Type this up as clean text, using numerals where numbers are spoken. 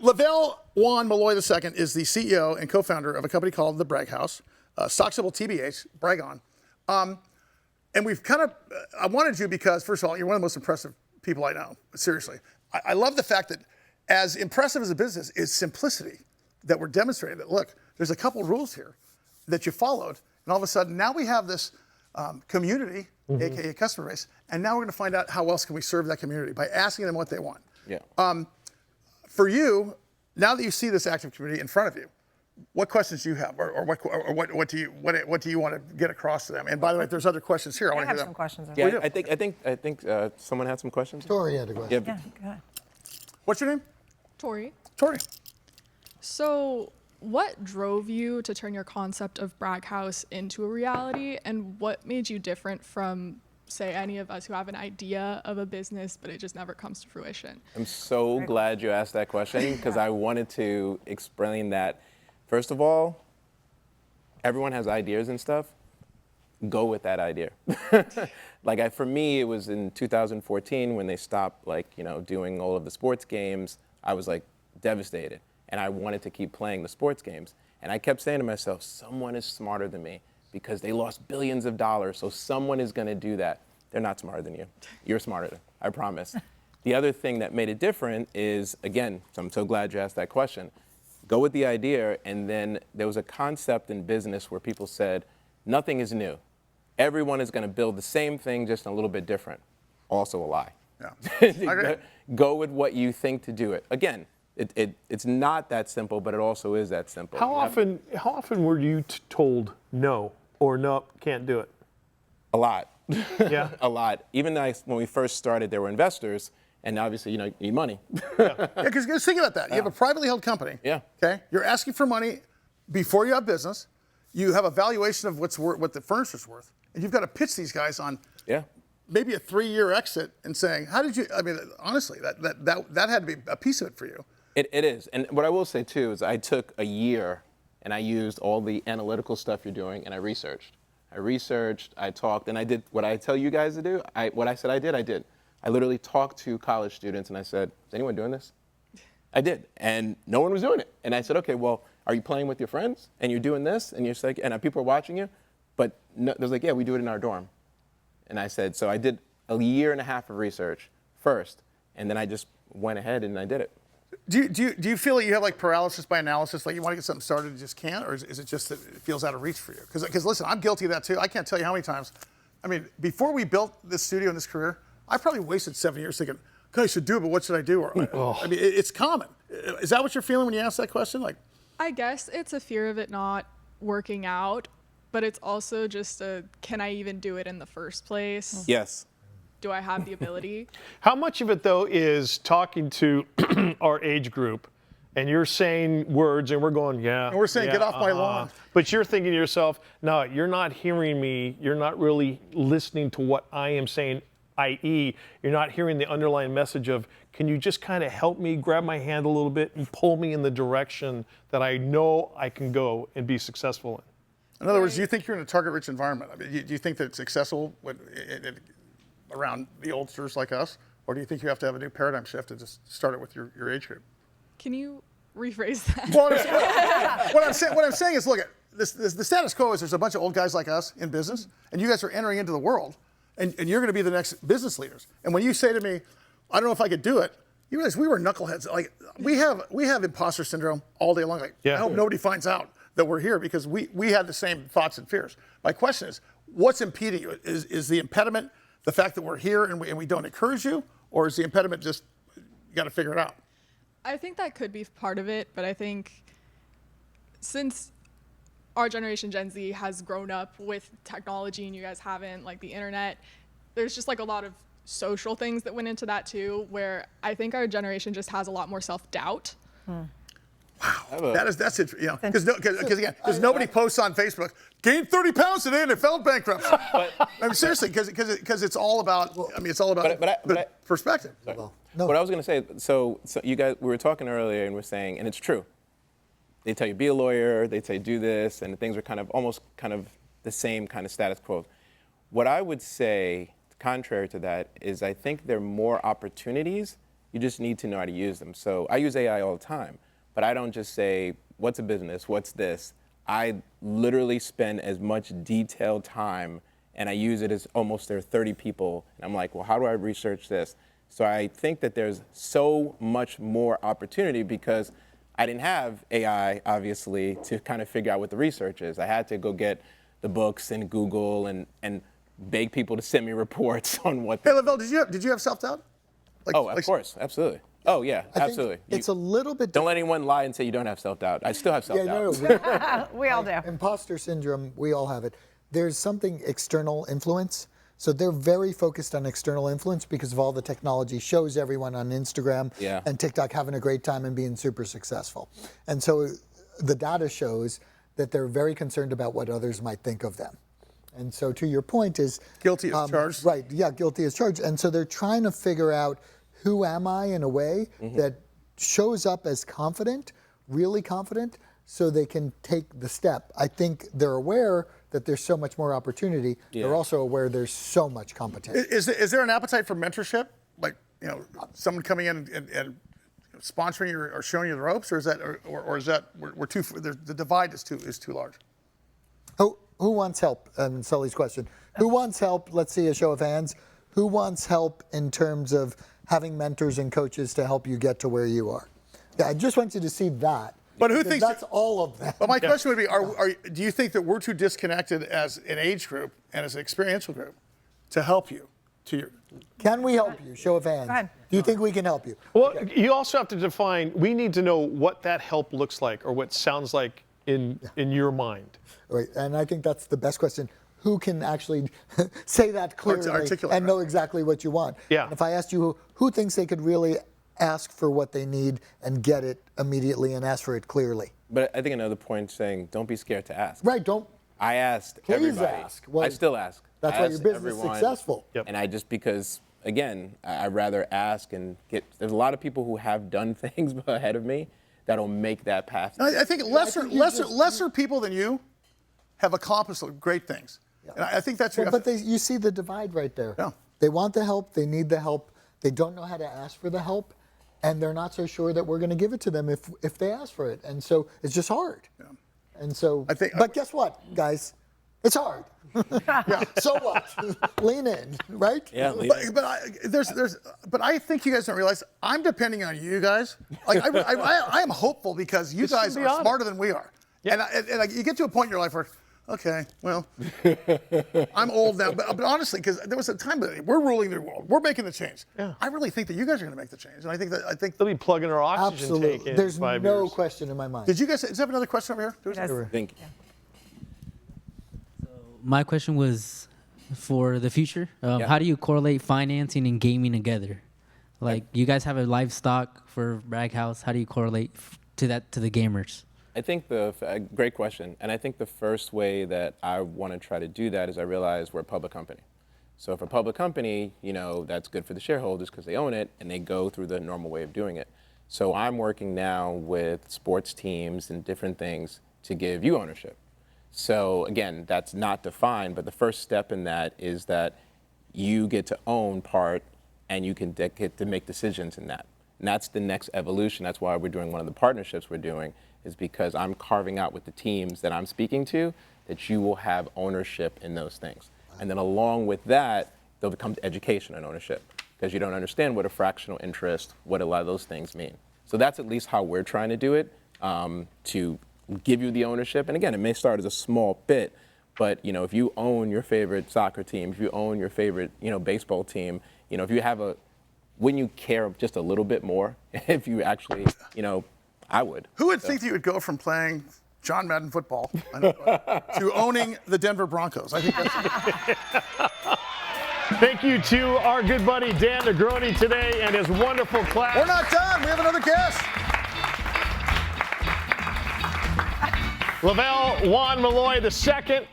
Lavell Malloy II is the CEO and co-founder of a company called the Bragg House, stock symbol TBH, brag on. And we've kind of, I wanted you because, first of all, you're one of the most impressive people I know, seriously. I love the fact that as impressive as a business is simplicity that we're demonstrating that, look, there's a couple rules here that you followed, and all of a sudden now we have this community, AKA customer base, and now we're going to find out how else can we serve that community by asking them what they want. Yeah. For you, now that you see this active community in front of you, what questions do you have, or what do you want to get across to them? And by the way, if there's other questions here, I want to hear them. some questions. Yeah, I think someone had some questions. Tori had a question. Yeah, go ahead. What's your name? Tori. Tori. So, what drove you to turn your concept of Bragg House into a reality, and what made you different from, say, any of us who have an idea of a business, but it just never comes to fruition? I'm so glad you asked that question because I wanted to explain that. First of all, everyone has ideas and stuff. Go with that idea. For me, it was in 2014 when they stopped, doing all of the sports games. I was devastated, and I wanted to keep playing the sports games. And I kept saying to myself, someone is smarter than me because they lost billions of dollars, so someone is going to do that. They're not smarter than you. You're smarter, I promise. The other thing that made it different is, again, so I'm so glad you asked that question. Go with the idea, and then there was a concept in business where people said, nothing is new. Everyone is going to build the same thing, just a little bit different. Also a lie. Yeah. Go with what you think to do it. Again, it's not that simple, but it also is that simple. How often were you told no or no, can't do it? A lot. Yeah. A lot. Even when we first started, there were investors, and obviously, you need money. Because think about that. You have a privately held company. Yeah. Okay. You're asking for money before you have business. You have a valuation of what the furniture's worth, and you've got to pitch these guys on maybe a 3-year exit and saying, how did you? I mean, honestly, that had to be a piece of it for you. It is. And what I will say too is I took a year and I used all the analytical stuff you're doing, and I researched, I talked, and I did what I tell you guys to do. What I said I did. I literally talked to college students and I said, is anyone doing this? I did, and no one was doing it. And I said, okay, well, are you playing with your friends and you're doing this? And you're like, and people are watching you? But no, they're like, yeah, we do it in our dorm. And I said, so I did a year and a half of research first, and then I just went ahead and I did it. Do you feel like you have paralysis by analysis, like you want to get something started and just can't, or is it just that it feels out of reach for you? Because listen, I'm guilty of that too. I can't tell you how many times. I mean, before we built this studio and this career, I probably wasted 7 years thinking, okay, I should do it, but what should I do? I mean, it's common. Is that what you're feeling when you ask that question? I guess it's a fear of it not working out, but it's also just can I even do it in the first place? Yes. Do I have the ability? How much of it, though, is talking to our age group, and you're saying words, and we're going, yeah. And we're saying, get off my lawn. But you're thinking to yourself, no, you're not hearing me. You're not really listening to what I am saying, i.e., you're not hearing the underlying message of, can you just kind of help me, grab my hand a little bit, and pull me in the direction that I know I can go and be successful in? In other words, do you think you're in a target-rich environment? I mean, do you think that it's accessible around the oldsters like us? Or do you think you have to have a new paradigm shift and just start it with your age group? Can you rephrase that? Well, what I'm saying is, look, the status quo is there's a bunch of old guys like us in business, and you guys are entering into the world, and you're going to be the next business leaders. And when you say to me, I don't know if I could do it, you realize we were knuckleheads. We have imposter syndrome all day long. I hope nobody finds out that we're here because we had the same thoughts and fears. My question is, what's impeding you? Is the impediment the fact that we're here and we don't encourage you, or is the impediment just you got to figure it out? I think that could be part of it, but I think since our generation, Gen Z, has grown up with technology and you guys haven't, the internet, there's just a lot of social things that went into that too, where I think our generation just has a lot more self-doubt. Wow, that's it. Because nobody posts on Facebook, gained 30 pounds today and it fell bankruptcy. I mean, seriously, because it's all about. It's all about perspective. No. What I was going to say, so you guys, we were talking earlier and we're saying, and it's true. They tell you be a lawyer, they say do this, and things are almost the same kind of status quo. What I would say, contrary to that, is I think there are more opportunities You just need to know how to use them. So I use AI all the time, but I don't just say, what's a business, what's this? I literally spend as much detailed time, and I use it as almost there are 30 people, and I'm like, well, how do I research this? So I think that there's so much more opportunity because I didn't have AI, obviously, to kind of figure out what the research is. I had to go get the books and Google and beg people to send me reports on what. Hey, Lavell, did you have self-doubt? Of course, absolutely. Oh yeah, absolutely. It's a little bit. Don't let anyone lie and say you don't have self-doubt. I still have self-doubt. Yeah, no, We all do. imposter syndrome, we all have it. There's something external influence. So they're very focused on external influence because of all the technology shows everyone on Instagram and TikTok having a great time and being super successful. And so the data shows that they're very concerned about what others might think of them. And so to your point is Guilty as charged. Right, yeah, guilty as charged. And so they're trying to figure out who am I in a way that shows up as confident, really confident, so they can take the step. I think they're aware that there's so much more opportunity. They're also aware there's so much competition. Is there an appetite for mentorship? Like, someone coming in and sponsoring you or showing you the ropes, or is that we're too the divide is too large? Who wants help? And Sully's question. Who wants help? Let's see a show of hands. Who wants help in terms of having mentors and coaches to help you get to where you are? Yeah, I just want you to see that. But who thinks that's all of them? But my question would be: do you think that we're too disconnected as an age group and as an experiential group to help you? Can we help you? Show of hands. Go ahead. Do you think we can help you? Well, you also have to define. We need to know what that help looks like, or what sounds like in your mind. Right, and I think that's the best question. Who can actually say that clearly and know exactly what you want? Yeah. And if I asked you who thinks they could really ask for what they need and get it immediately and ask for it clearly? But I think another point saying, don't be scared to ask. Right, don't. I asked Please everybody. ask. Well, I still ask. That's I why your asked business is everyone, successful. Yep. And I just because, again, I'd rather ask and get. There's a lot of people who have done things ahead of me that'll make that path. I think lesser people than you have accomplished great things. Yeah. And I think that's. Well, but you see the divide right there. Yeah. They want the help. They need the help. They don't know how to ask for the help, and they're not so sure that we're going to give it to them if they ask for it. And so it's just hard. Yeah. And so. But guess what, guys? It's hard. Yeah. So what? Lean in, right? Yeah. But I think you guys don't realize I'm depending on you guys. Like I am hopeful because you guys are smarter than we are. Yeah. And you get to a point in your life where, okay, well, I'm old now. But honestly, because there was a time that we're ruling the world, we're making the change. Yeah. I really think that you guys are going to make the change, and I think they'll be plugging our oxygen tank in There's 5 no years. question in my mind. Did you guys? Does have another question over here? Yes. Thank you. My question was for the future. How do you correlate financing and gaming together? Like, you guys have a livestock for Bragg House. How do you correlate to the gamers? I think great question. And I think the first way that I want to try to do that is I realize we're a public company. So for a public company, that's good for the shareholders because they own it and they go through the normal way of doing it. So I'm working now with sports teams and different things to give you ownership. So again, that's not defined, but the first step in that is that you get to own part and you can get to make decisions in that. And that's the next evolution. That's why we're doing one of the partnerships we're doing, is because I'm carving out with the teams that I'm speaking to that you will have ownership in those things. And then along with that, there'll become education and ownership because you don't understand what a fractional interest, what a lot of those things mean. So that's at least how we're trying to do it, to give you the ownership. And again, it may start as a small bit, but if you own your favorite soccer team, if you own your favorite baseball team, if you have wouldn't you care just a little bit more if you actually, I would. Who would think that you would go from playing John Madden football to owning the Denver Broncos? I think that's. Thank you to our good buddy Dan Negroni today and his wonderful class. We're not done. We have another guest. Lavell Malloy II.